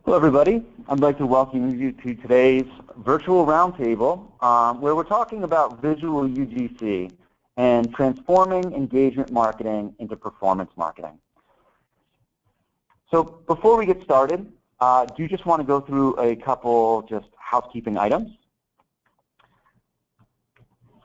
Hello, everybody. I'd like to welcome you to today's virtual roundtable where we're talking about visual UGC and transforming engagement marketing into performance marketing. So before we get started, do you just want to go through a couple just housekeeping items?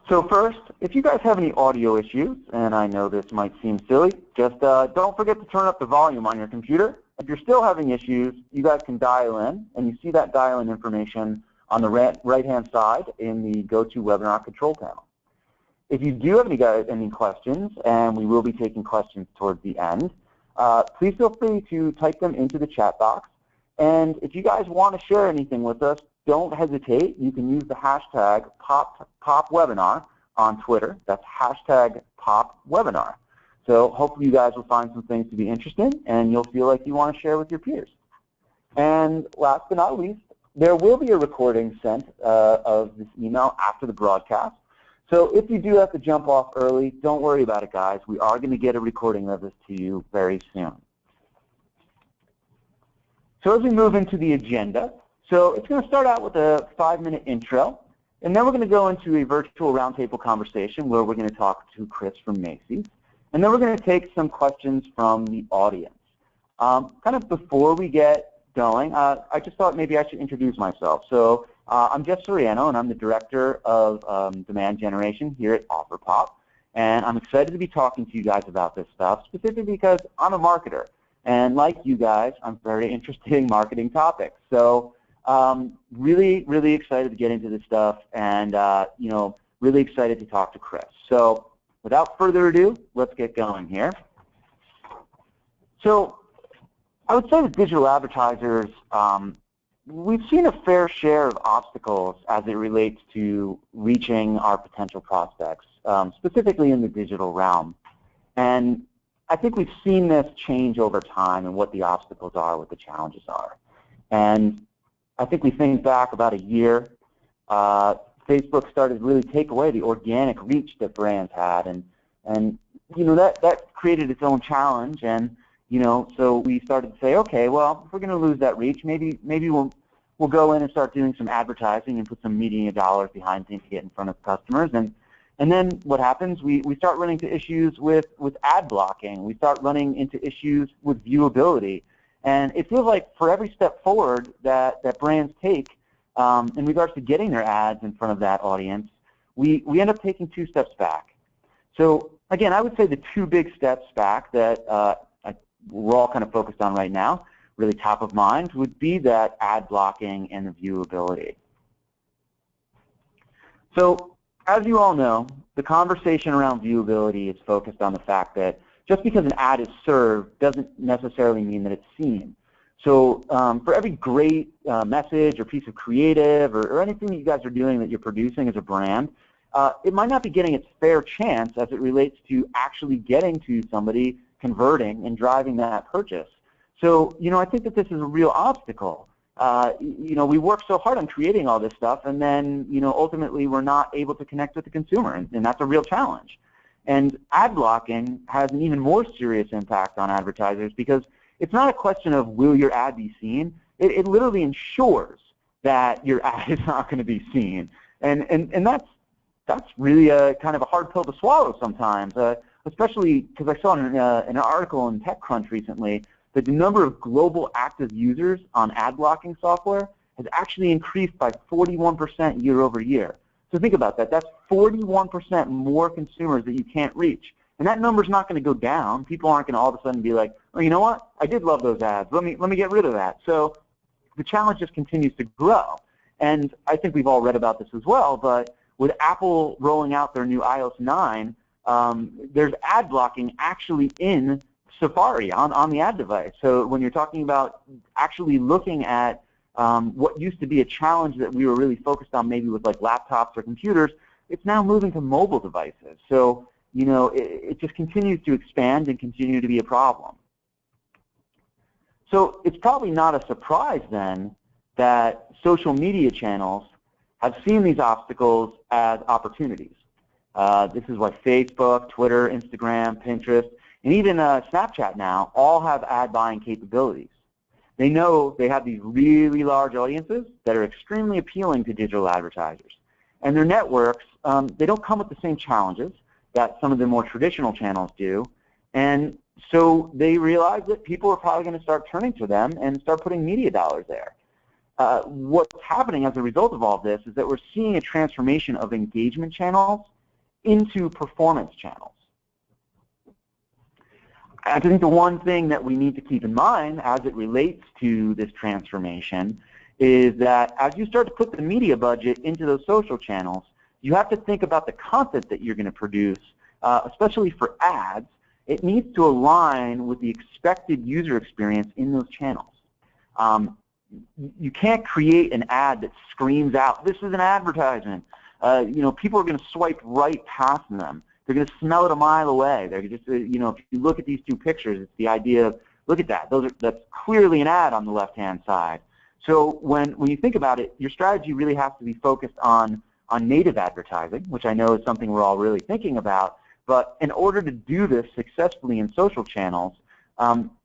So first, if you guys have any audio issues, and I know this might seem silly, just don't forget to turn up the volume on your computer. If you're still having issues, you guys can dial in, and you see that dial-in information on the right-hand side in the GoToWebinar control panel. If you do have any questions, and we will be taking questions towards the end, please feel free to type them into the chat box. And if you guys want to share anything with us, don't hesitate. You can use the hashtag PopWebinar on Twitter. That's hashtag PopWebinar. So hopefully you guys will find some things to be interested in, and you'll feel like you want to share with your peers. And last but not least, there will be a recording sent of this email after the broadcast. So if you do have to jump off early, don't worry about it, guys. We are going to get a recording of this to you very soon. So as we move into the agenda, so it's going to start out with a 5-minute intro, and then we're going to go into a virtual roundtable conversation where we're going to talk to Chris from Macy. And then we're going to take some questions from the audience. Kind of before we get going, I just thought maybe I should introduce myself. So I'm Jeff Soriano, and I'm the Director of Demand Generation here at OfferPop. And I'm excited to be talking to you guys about this stuff, specifically because I'm a marketer. And like you guys, I'm very interested in marketing topics. So really, really excited to get into this stuff, and really excited to talk to Chris. So without further ado, let's get going here. So I would say that digital advertisers, we've seen a fair share of obstacles as it relates to reaching our potential prospects, specifically in the digital realm. And I think we've seen this change over time and what the obstacles are, what the challenges are. And I think we think back about a year, Facebook started to really take away the organic reach that brands had, and that created its own challenge. And so we started to say, okay, well, if we're going to lose that reach, maybe we'll go in and start doing some advertising and put some media dollars behind things to get in front of customers. And then what happens? We start running into issues with ad blocking. We start running into issues with viewability, and it feels like for every step forward that brands take in regards to getting their ads in front of that audience, we end up taking 2 steps back. So again, I would say the 2 big steps back that we're all kind of focused on right now, really top of mind, would be that ad blocking and the viewability. So as you all know, the conversation around viewability is focused on the fact that just because an ad is served doesn't necessarily mean that it's seen. So for every great message or piece of creative or anything that you guys are doing that you're producing as a brand, it might not be getting its fair chance as it relates to actually getting to somebody, converting, and driving that purchase. So, I think that this is a real obstacle. We work so hard on creating all this stuff, and then, ultimately we're not able to connect with the consumer, and that's a real challenge. And ad blocking has an even more serious impact on advertisers because it's not a question of will your ad be seen. It literally ensures that your ad is not going to be seen. And that's really a kind of a hard pill to swallow sometimes, especially because I saw in an article in TechCrunch recently that the number of global active users on ad blocking software has actually increased by 41% year over year. So think about that. That's 41% more consumers that you can't reach. And that number's not going to go down. People aren't going to all of a sudden be like, oh, you know what? I did love those ads. Let me get rid of that. So the challenge just continues to grow. And I think we've all read about this as well, but with Apple rolling out their new iOS 9, there's ad blocking actually in Safari on the ad device. So when you're talking about actually looking at what used to be a challenge that we were really focused on maybe with like laptops or computers, it's now moving to mobile devices. So it just continues to expand and continue to be a problem. So it's probably not a surprise then that social media channels have seen these obstacles as opportunities. This is why Facebook, Twitter, Instagram, Pinterest, and even Snapchat now all have ad buying capabilities. They know they have these really large audiences that are extremely appealing to digital advertisers. And their networks, they don't come with the same challenges that some of the more traditional channels do. And so they realize that people are probably going to start turning to them and start putting media dollars there. What's happening as a result of all this is that we're seeing a transformation of engagement channels into performance channels. I think the one thing that we need to keep in mind as it relates to this transformation is that as you start to put the media budget into those social channels, you have to think about the content that you're going to produce, especially for ads. It needs to align with the expected user experience in those channels. You can't create an ad that screams out, "This is an advertisement." People are going to swipe right past them. They're going to smell it a mile away. They're just, if you look at these two pictures, it's the idea of, look at that. That's clearly an ad on the left-hand side. So when you think about it, your strategy really has to be focused on native advertising, which I know is something we're all really thinking about. But in order to do this successfully in social channels,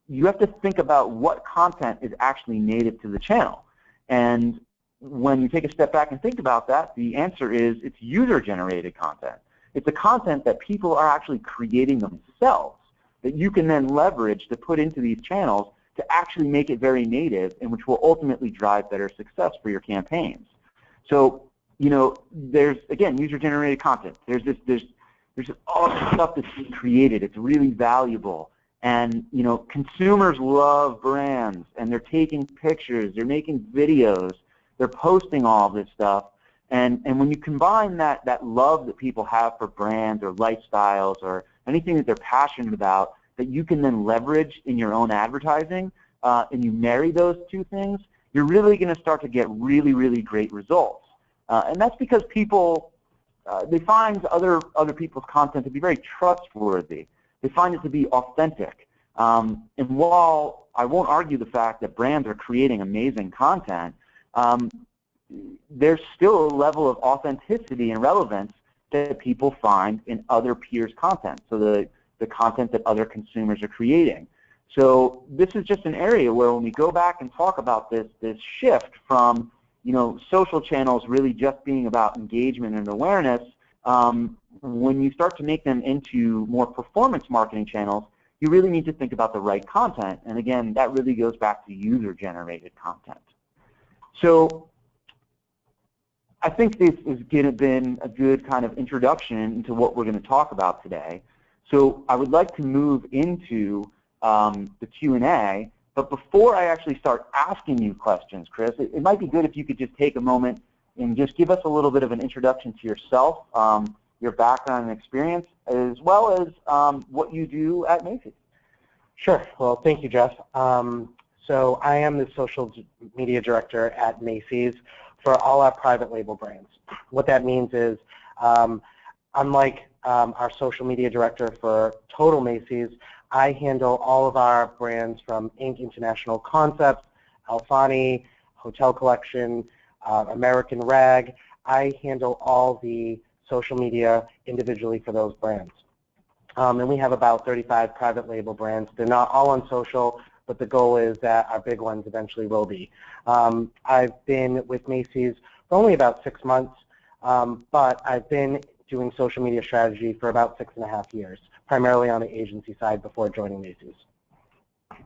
you have to think about what content is actually native to the channel. And when you take a step back and think about that, the answer is it's user-generated content. It's the content that people are actually creating themselves that you can then leverage to put into these channels to actually make it very native, and which will ultimately drive better success for your campaigns. So, there's, again, user-generated content. There's all this stuff that's being created. It's really valuable. And, consumers love brands, and they're taking pictures, they're making videos, they're posting all this stuff. And when you combine that love that people have for brands or lifestyles or anything that they're passionate about that you can then leverage in your own advertising, and you marry those two things, you're really going to start to get really, really great results. And that's because people, they find other people's content to be very trustworthy. They find it to be authentic. And while I won't argue the fact that brands are creating amazing content, there's still a level of authenticity and relevance that people find in other peers' content, so the content that other consumers are creating. So this is just an area where when we go back and talk about this shift from social channels really just being about engagement and awareness, when you start to make them into more performance marketing channels, you really need to think about the right content. And again, that really goes back to user-generated content. So I think this has been a good kind of introduction into what we're going to talk about today. So I would like to move into the Q&A, but before I actually start asking you questions, Chris, it might be good if you could just take a moment and just give us a little bit of an introduction to yourself, your background and experience, as well as what you do at Macy. Sure. Well, thank you, Jeff. So I am the social media director at Macy's for all our private label brands. What that means is, unlike our social media director for total Macy's, I handle all of our brands from Inc. International Concepts, Alfani, Hotel Collection, American Rag. I handle all the social media individually for those brands. And we have about 35 private label brands. They're not all on social, but the goal is that our big ones eventually will be. I've been with Macy's for only about 6 months, but I've been doing social media strategy for about 6.5 years, primarily on the agency side before joining Macy's.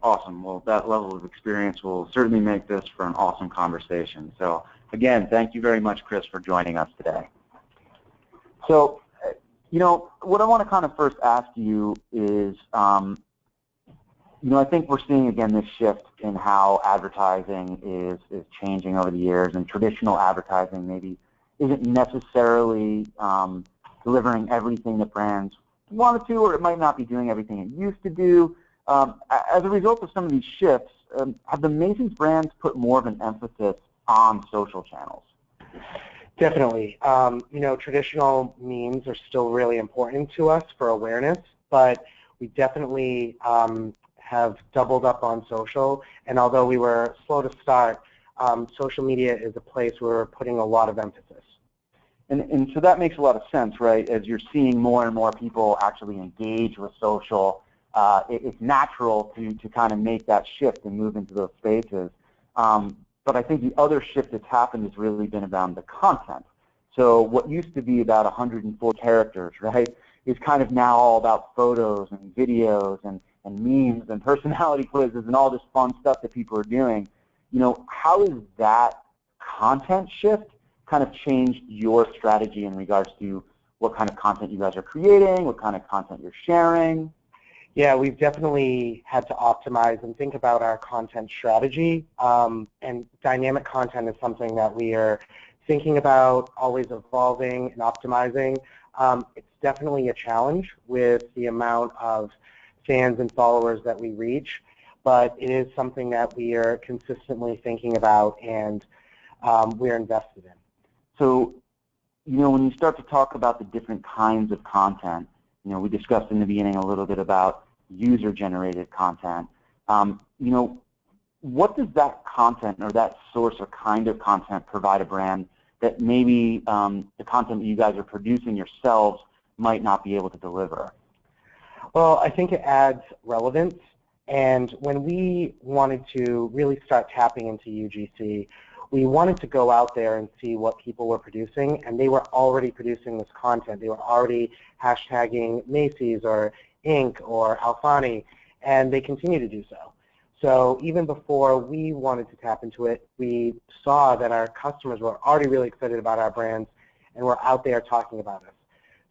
Awesome. Well, that level of experience will certainly make this for an awesome conversation. So again, thank you very much, Chris, for joining us today. So, what I want to kind of first ask you is, I think we're seeing, again, this shift in how advertising is changing over the years, and traditional advertising maybe isn't necessarily delivering everything that brands wanted to, or it might not be doing everything it used to do. As a result of some of these shifts, have the Macy's brands put more of an emphasis on social channels? Definitely. Traditional means are still really important to us for awareness, but we definitely have doubled up on social, and although we were slow to start, social media is a place where we're putting a lot of emphasis. And so that makes a lot of sense, right? As you're seeing more and more people actually engage with social, it's natural to kind of make that shift and move into those spaces. But I think the other shift that's happened has really been around the content. So what used to be about 104 characters, right, is kind of now all about photos and videos and memes and personality quizzes and all this fun stuff that people are doing. You know, how is that content shift kind of changed your strategy in regards to what kind of content you guys are creating, what kind of content you're sharing? Yeah, we've definitely had to optimize and think about our content strategy, and dynamic content is something that we are thinking about, always evolving and optimizing. It's definitely a challenge with the amount of fans and followers that we reach, but it is something that we are consistently thinking about and we're invested in. So, you know, when you start to talk about the different kinds of content, you know, we discussed in the beginning a little bit about user-generated content. You know, what does that content or that source or kind of content provide a brand that maybe the content that you guys are producing yourselves might not be able to deliver? Well, I think it adds relevance, and when we wanted to really start tapping into UGC, we wanted to go out there and see what people were producing, and they were already producing this content. They were already hashtagging Macy's or Inc. or Alfani, and they continue to do so. So even before we wanted to tap into it, we saw that our customers were already really excited about our brands and were out there talking about us.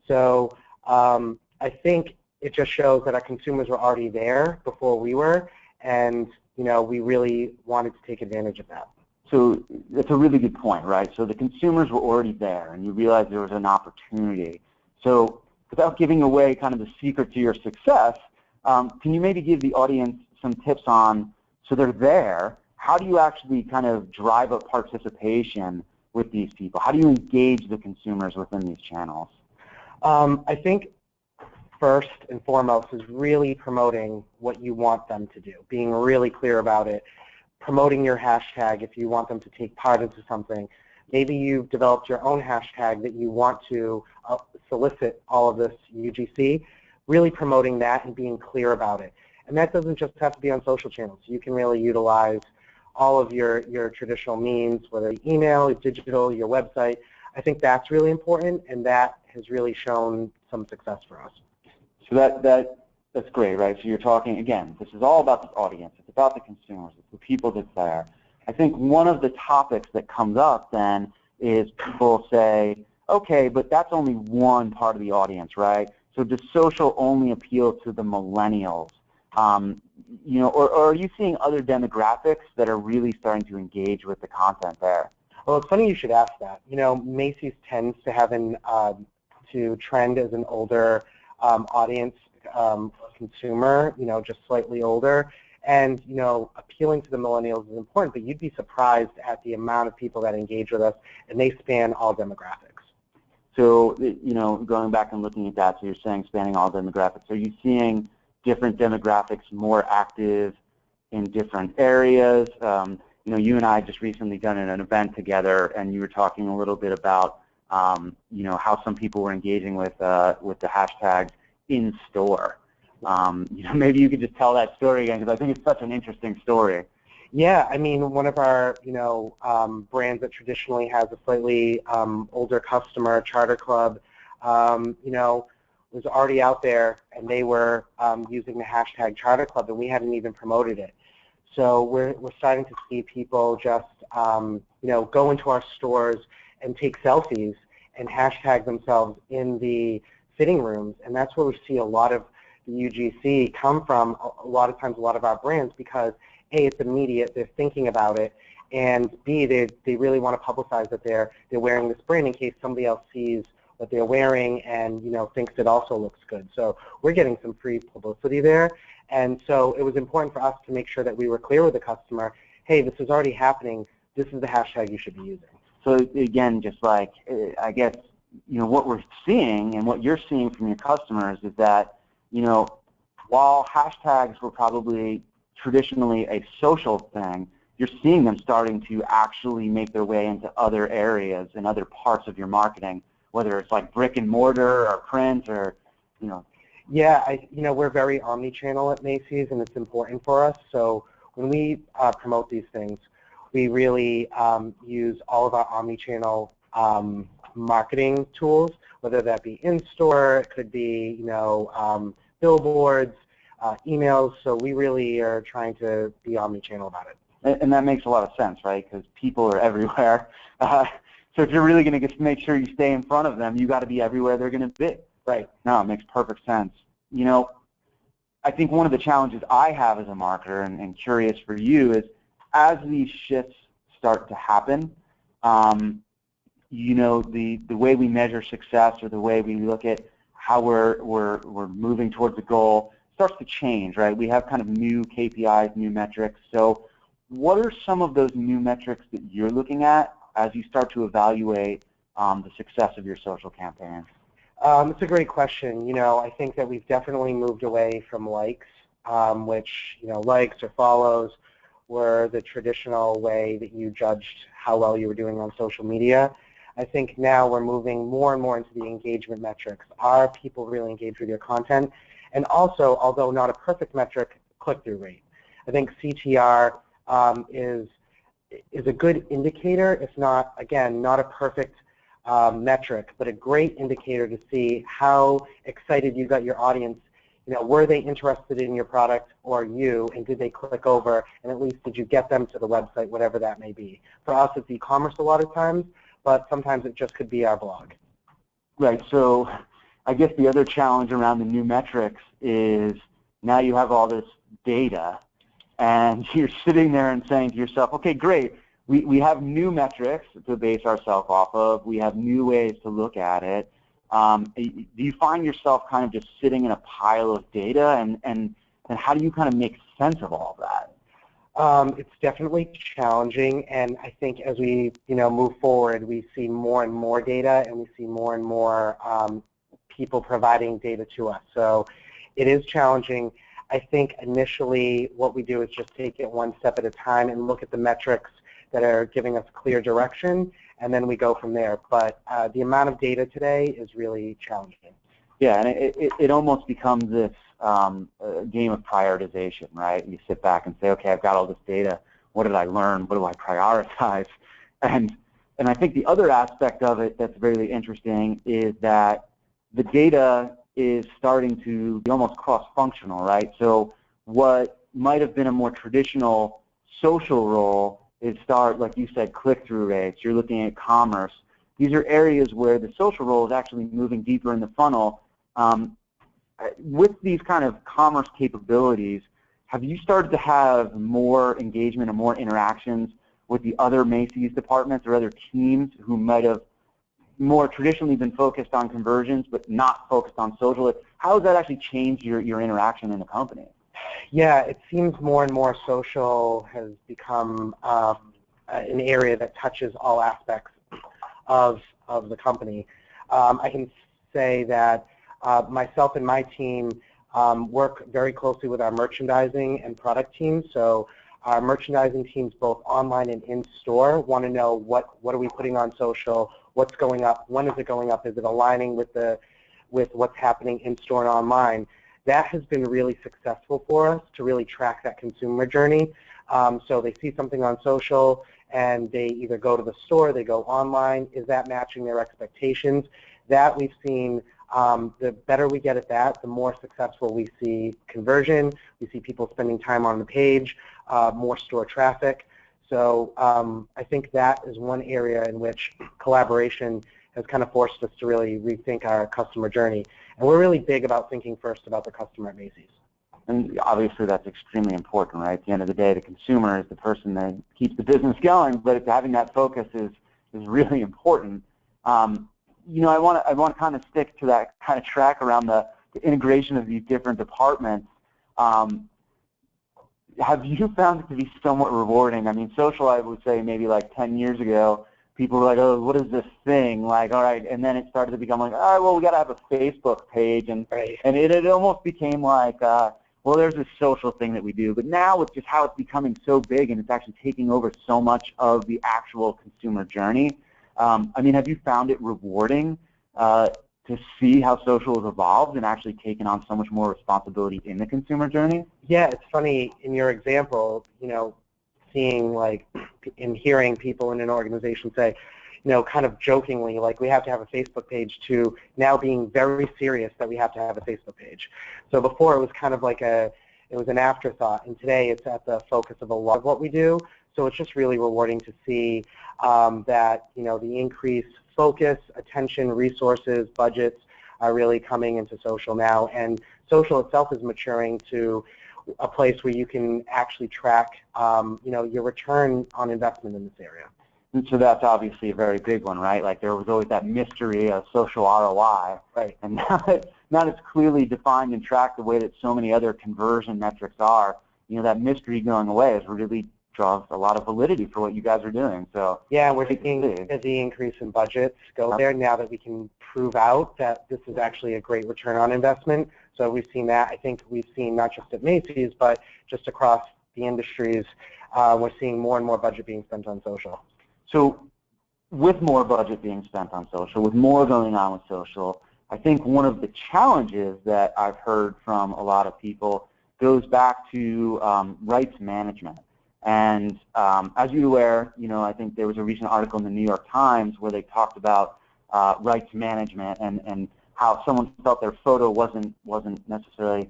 So I think it just shows that our consumers were already there before we were, and you know, we really wanted to take advantage of that. So that's a really good point, right? So the consumers were already there, and you realized there was an opportunity. So without giving away kind of the secret to your success, can you maybe give the audience some tips on, so they're there, how do you actually kind of drive up participation with these people? How do you engage the consumers within these channels? I think first and foremost is really promoting what you want them to do, being really clear about it, promoting your hashtag if you want them to take part into something. Maybe you've developed your own hashtag that you want to solicit all of this UGC, really promoting that and being clear about it. And that doesn't just have to be on social channels. You can really utilize all of your traditional means, whether email, digital, your website. I think that's really important, and that has really shown some success for us. So that's great, right? So you're talking, again, this is all about the audience. It's about the consumers. It's the people that's there. I think one of the topics that comes up then is people say, okay, but that's only one part of the audience, right? So does social only appeal to the millennials? You know, or are you seeing other demographics that are really starting to engage with the content there? Well, it's funny you should ask that. You know, Macy's tends to have to trend as an older audience consumer, you know, just slightly older. And, you know, appealing to the millennials is important, but you'd be surprised at the amount of people that engage with us, and they span all demographics. So, you know, going back and looking at that, so you're saying spanning all demographics. Are you seeing different demographics more active in different areas? You know, you and I just recently done an event together, and you were talking a little bit about, you know, how some people were engaging with the hashtags in store. You know, maybe you could just tell that story again, because I think it's such an interesting story. Yeah, I mean, one of our, you know, brands that traditionally has a slightly older customer, Charter Club, you know, was already out there, and they were using the hashtag Charter Club, and we hadn't even promoted it. So we're starting to see people just, you know, go into our stores and take selfies and hashtag themselves in the fitting rooms, and that's where we see a lot of the UGC come from, a lot of times, a lot of our brands, because A, it's immediate, they're thinking about it, and B, they really want to publicize that they're wearing this brand in case somebody else sees what they're wearing and, you know, thinks it also looks good. So we're getting some free publicity there, and so it was important for us to make sure that we were clear with the customer, hey, this is already happening, this is the hashtag you should be using. So again, just like, I guess, you know, what we're seeing and what you're seeing from your customers is that, you know, while hashtags were probably traditionally a social thing, you're seeing them starting to actually make their way into other areas and other parts of your marketing, whether it's like brick and mortar or print or, you know. Yeah, we're very omni-channel at Macy's, and it's important for us. So when we promote these things, we really use all of our omni-channel marketing tools, whether that be in-store, it could be, billboards, emails. So we really are trying to be omni-channel about it. And that makes a lot of sense, right? Because people are everywhere. So if you're really going to make sure you stay in front of them, you got to be everywhere they're going to be. Right. No, it makes perfect sense. I think one of the challenges I have as a marketer, and curious for you, is as these shifts start to happen, the way we measure success or the way we look at how we're moving towards a goal starts to change, right? We have kind of new KPIs, new metrics. So what are some of those new metrics that you're looking at as you start to evaluate the success of your social campaigns? It's a great question. I think that we've definitely moved away from likes, which, likes or follows were the traditional way that you judged how well you were doing on social media. I think now we're moving more and more into the engagement metrics. Are people really engaged with your content? And also, although not a perfect metric, click-through rate. I think CTR is a good indicator, if not, again, not a perfect metric, but a great indicator to see how excited you got your audience. Were they interested in your product or you, and did they click over, and at least did you get them to the website, whatever that may be. For us, it's e-commerce a lot of times, but sometimes it just could be our blog. Right, so I guess the other challenge around the new metrics is now you have all this data, and you're sitting there and saying to yourself, okay, great, we have new metrics to base ourselves off of. We have new ways to look at it. Do you find yourself kind of just sitting in a pile of data, and how do you kind of make sense of all of that? It's definitely challenging, and I think as we move forward, we see more and more data, and we see more and more people providing data to us. So it is challenging. I think initially what we do is just take it one step at a time and look at the metrics that are giving us clear direction, and then we go from there. But the amount of data today is really challenging. Yeah, and it almost becomes this game of prioritization, right? You sit back and say, okay, I've got all this data. What did I learn? What do I prioritize? And I think the other aspect of it that's really interesting is that the data is starting to be almost cross-functional, right? So what might have been a more traditional social role is like you said, click-through rates. You're looking at commerce. These are areas where the social role is actually moving deeper in the funnel. With these kind of commerce capabilities, have you started to have more engagement or more interactions with the other Macy's departments or other teams who might have more traditionally been focused on conversions but not focused on social? How has that actually changed your interaction in the company? Yeah, it seems more and more social has become an area that touches all aspects of the company. I can say that myself and my team work very closely with our merchandising and product teams. So our merchandising teams, both online and in-store, want to know what are we putting on social, what's going up, when is it going up, is it aligning with what's happening in-store and online. That has been really successful for us to really track that consumer journey. So they see something on social and they either go to the store, they go online. Is that matching their expectations? That we've seen, the better we get at that, the more successful we see conversion. We see people spending time on the page, more store traffic. So I think that is one area in which collaboration has kind of forced us to really rethink our customer journey. And we're really big about thinking first about the customer at Macy's. And obviously that's extremely important, right? At the end of the day, the consumer is the person that keeps the business going, but having that focus is really important. I want to kind of stick to that kind of track around the integration of these different departments. Have you found it to be somewhat rewarding? I mean, social, I would say maybe like 10 years ago, people were like, oh, what is this thing? Like, all right, and then it started to become like, all right, well, we got to have a Facebook page, and it almost became like, well, there's this social thing that we do. But now with just how it's becoming so big and it's actually taking over so much of the actual consumer journey, I mean, have you found it rewarding to see how social has evolved and actually taken on so much more responsibility in the consumer journey? Yeah, it's funny in your example, seeing and hearing people in an organization say, kind of jokingly, like we have to have a Facebook page, to now being very serious that we have to have a Facebook page. So before it was kind of like it was an afterthought, and today it's at the focus of a lot of what we do. So it's just really rewarding to see that, the increased focus, attention, resources, budgets are really coming into social now, and social itself is maturing to a place where you can actually track, your return on investment in this area. And so that's obviously a very big one, right? Like there was always that mystery of social ROI, right? And now it's clearly defined and tracked the way that so many other conversion metrics are. That mystery going away is really draws a lot of validity for what you guys are doing. So yeah, we're seeing the increase in budgets go there now that we can prove out that this is actually a great return on investment. So we've seen that. I think we've seen not just at Macy's, but just across the industries, we're seeing more and more budget being spent on social. So with more budget being spent on social, with more going on with social, I think one of the challenges that I've heard from a lot of people goes back to rights management. And as you're aware, I think there was a recent article in the New York Times where they talked about rights management and how someone felt their photo wasn't necessarily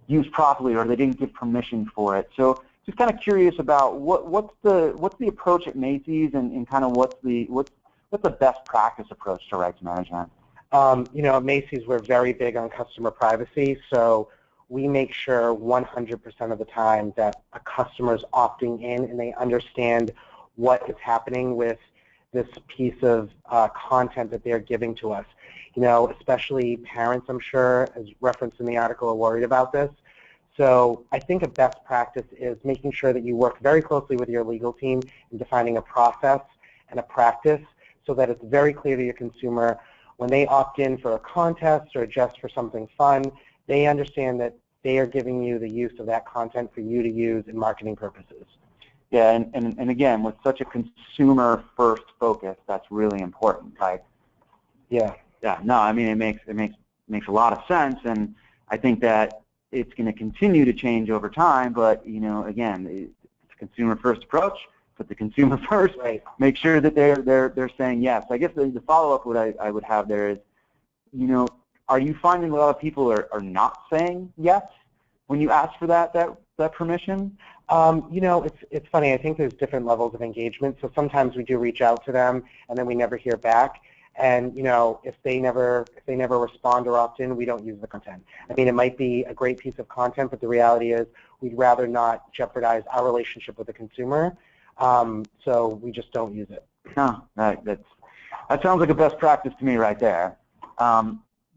used properly, or they didn't give permission for it. So just kind of curious about what's the approach at Macy's, and kind of what's the best practice approach to rights management? At Macy's, we're very big on customer privacy, so we make sure 100% of the time that a customer is opting in and they understand what is happening with this piece of content that they're giving to us. Especially parents, I'm sure, as referenced in the article, are worried about this. So I think a best practice is making sure that you work very closely with your legal team in defining a process and a practice so that it's very clear to your consumer when they opt in for a contest or just for something fun, they understand that they are giving you the use of that content for you to use in marketing purposes. Yeah, and again, with such a consumer-first focus, that's really important. Like, yeah, no, I mean it makes a lot of sense, and I think that it's going to continue to change over time. But again, it's a consumer-first approach. Put the consumer first. Right. Make sure that they're saying yes. I guess the follow-up what I would have there is, are you finding a lot of people are not saying yes when you ask for that permission? It's funny. I think there's different levels of engagement. So sometimes we do reach out to them, and then we never hear back. And if they never respond or opt in, we don't use the content. I mean, it might be a great piece of content, but the reality is we'd rather not jeopardize our relationship with the consumer. So we just don't use it. No, that sounds like a best practice to me right there.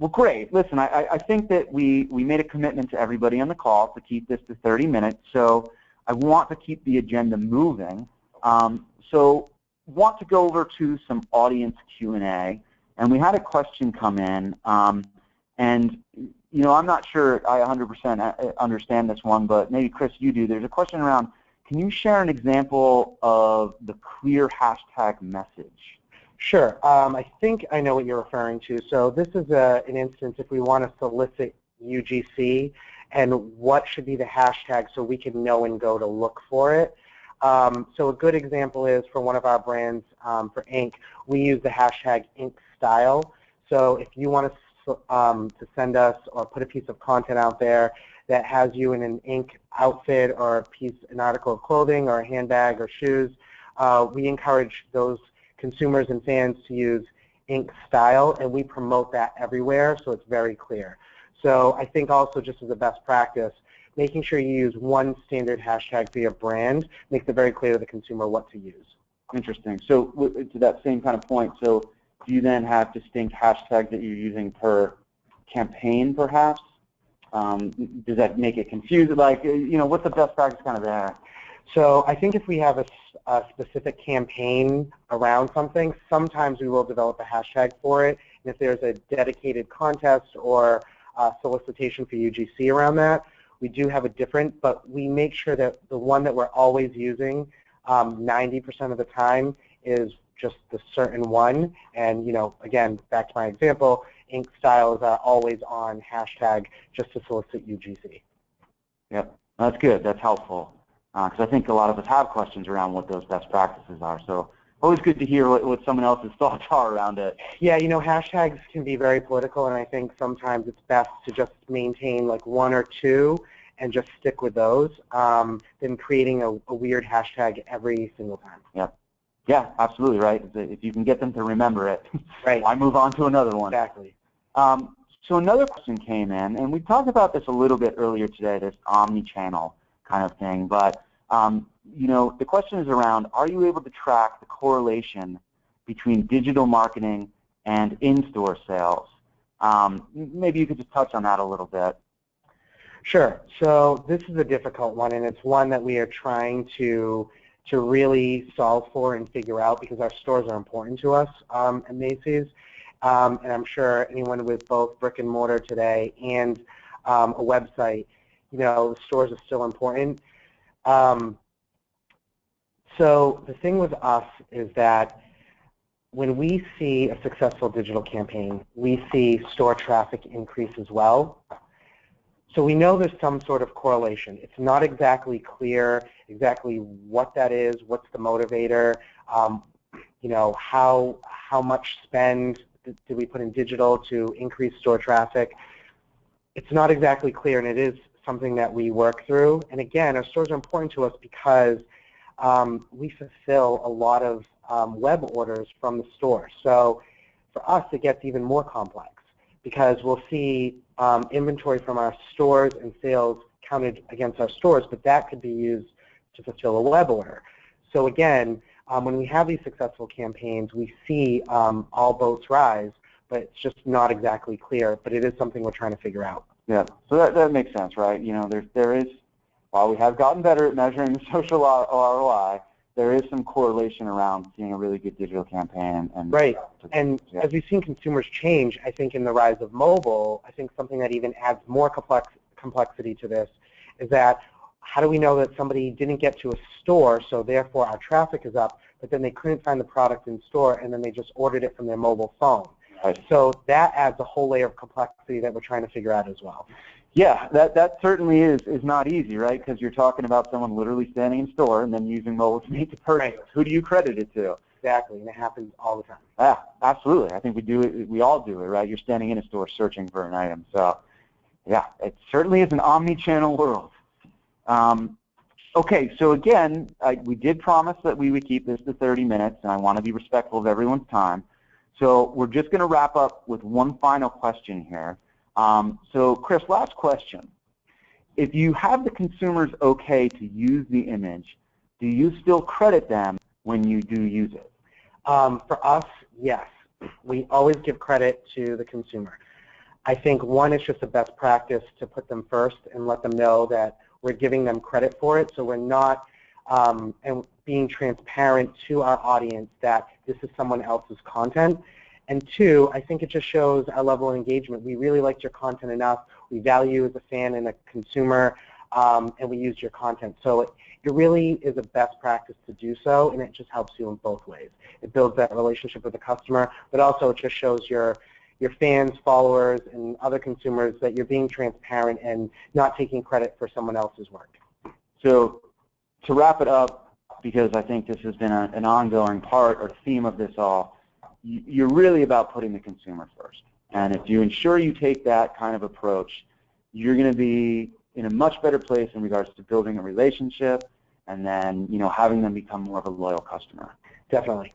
Well, great. Listen, I think that we made a commitment to everybody on the call to keep this to 30 minutes, so I want to keep the agenda moving. So want to go over to some audience Q&A, and we had a question come in, and I'm not sure I 100% understand this one, but maybe Chris, you do. There's a question around, can you share an example of the clear hashtag message? Sure. I think I know what you're referring to. So this is an instance if we want to solicit UGC and what should be the hashtag so we can know and go to look for it. So a good example is for one of our brands, for ink, we use the hashtag ink style. So if you want to send us or put a piece of content out there that has you in an ink outfit or an article of clothing or a handbag or shoes, we encourage those consumers and fans to use ink style, and we promote that everywhere so it's very clear. So I think also just as a best practice, making sure you use one standard hashtag for your brand makes it very clear to the consumer what to use. Interesting. So to that same kind of point, so do you then have distinct hashtags that you're using per campaign perhaps? Does that make it confusing? Like, what's the best practice kind of there? So I think if we have a specific campaign around something, sometimes we will develop a hashtag for it. And if there's a dedicated contest or solicitation for UGC around that, we do have a different, but we make sure that the one that we're always using 90% of the time is just the certain one. And, again, back to my example, ink styles are always on hashtag just to solicit UGC. Yep, that's good. That's helpful. Because I think a lot of us have questions around what those best practices are. So always good to hear what someone else's thoughts are around it. Yeah, hashtags can be very political, and I think sometimes it's best to just maintain like one or two and just stick with those than creating a weird hashtag every single time. Yep. Yeah, absolutely, right? If you can get them to remember it, right. Why move on to another one? Exactly. So another question came in, and we talked about this a little bit earlier today, this omni-channel kind of thing, but the question is around, are you able to track the correlation between digital marketing and in-store sales? Maybe you could just touch on that a little bit. Sure. So this is a difficult one, and it's one that we are trying to really solve for and figure out because our stores are important to us at Macy's. And I'm sure anyone with both brick and mortar today and a website, the stores are still important. So the thing with us is that when we see a successful digital campaign, we see store traffic increase as well. So we know there's some sort of correlation. It's not exactly clear exactly what that is, what's the motivator, how much spend did we put in digital to increase store traffic. It's not exactly clear, and it is something that we work through. And again, our stores are important to us because we fulfill a lot of web orders from the store. So for us, it gets even more complex because we'll see inventory from our stores and sales counted against our stores, but that could be used to fulfill a web order. So again, when we have these successful campaigns, we see all boats rise, but it's just not exactly clear, but it is something we're trying to figure out. Yeah, so that makes sense, right? There is, while we have gotten better at measuring the social ROI, there is some correlation around seeing a really good digital campaign. Right, and as we've seen consumers change, I think in the rise of mobile, I think something that even adds more complexity to this is that how do we know that somebody didn't get to a store, so therefore our traffic is up, but then they couldn't find the product in store, and then they just ordered it from their mobile phone. Right. So that adds a whole layer of complexity that we're trying to figure out as well. Yeah, that certainly is not easy, right? Because you're talking about someone literally standing in store and then using mobile to make the purchase. Right. Who do you credit it to? Exactly, and it happens all the time. Yeah, absolutely. I think we do it. We all do it, right? You're standing in a store searching for an item. So, yeah, it certainly is an omni-channel world. Okay, so again, we did promise that we would keep this to 30 minutes, and I want to be respectful of everyone's time. So we're just going to wrap up with one final question here. So Chris, last question. If you have the consumers okay to use the image, do you still credit them when you do use it? For us, yes. We always give credit to the consumer. I think, one, it's just a best practice to put them first and let them know that we're giving them credit for it, so we're not and being transparent to our audience that this is someone else's content. And two, I think it just shows our level of engagement. We really liked your content enough. We value you as a fan and a consumer, and we used your content. So it really is a best practice to do so, and it just helps you in both ways. It builds that relationship with the customer, but also it just shows your fans, followers, and other consumers that you're being transparent and not taking credit for someone else's work. So to wrap it up, because I think this has been an ongoing part or theme of this all, you're really about putting the consumer first. And if you ensure you take that kind of approach, you're going to be in a much better place in regards to building a relationship and then, having them become more of a loyal customer. Definitely.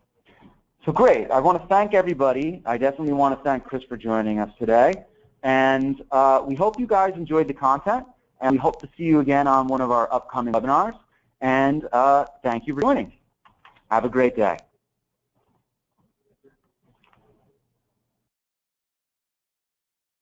So great. I want to thank everybody. I definitely want to thank Chris for joining us today. And we hope you guys enjoyed the content, and we hope to see you again on one of our upcoming webinars. And thank you for joining. Have a great day.